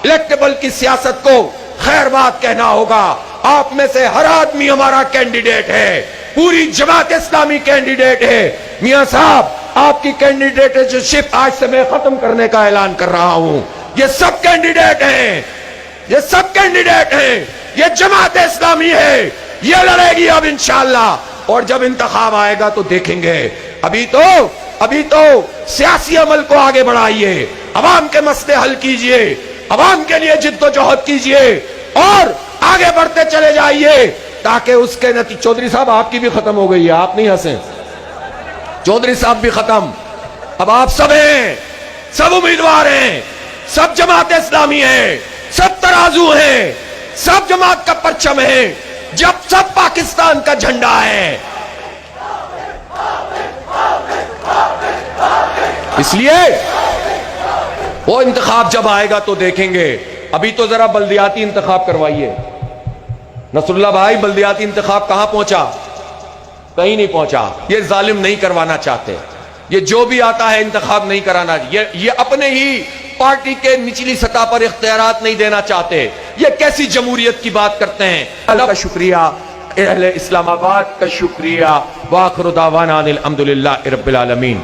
Electable की सियासत को खैर बात कहना होगा। आप में से हर आदमी हमारा कैंडिडेट है, पूरी जमात इस्लामी कैंडिडेट है। मियां साहब, आपकी कैंडिडेटशिप आज से मैं खत्म करने का ऐलान कर रहा हूं। ये सब कैंडिडेट हैं, ये सब कैंडिडेट हैं, ये जमात इस्लामी है, ये लड़ेगी अब इंशाअल्लाह। और जब इंतखाब आएगा तो देखेंगे। अभी तो सियासी अमल को आगे बढ़ाइए, अवाम के मसले हल कीजिए, अवाम के लिए जिद्दोजहद कीजिए और आगे बढ़ते चले जाइए, ताकि उसके नतीजे। चौधरी साहब, आपकी भी खत्म हो गई है, आप नहीं हंसे। चौधरी साहब भी खत्म, अब आप सब हैं, सब उम्मीदवार हैं, सब जमात इस्लामी है, सब तराजू हैं, सब जमात का परचम है, जब सब पाकिस्तान का झंडा है। इसलिए वो इंतखाब जब आएगा तो देखेंगे। अभी तो जरा बल्दियाती इंतखाब करवाइए। नसरुल्लाह भाई, बल्दियाती इंतखाब कहां पहुंचा? कहीं नहीं पहुंचा। ये जालिम नहीं करवाना चाहते, ये जो भी आता है इंतखाब नहीं कराना, ये अपने ही पार्टी के निचली सतह पर इख्तियारात नहीं देना चाहते। ये कैसी जमहूरियत की बात करते हैं। अल्लाह का शुक्रिया, अहले इस्लामाबाद का शुक्रिया। वाखिरु दावाना अनिल हम्दुलिल्लाहि रब्बिल आलमीन।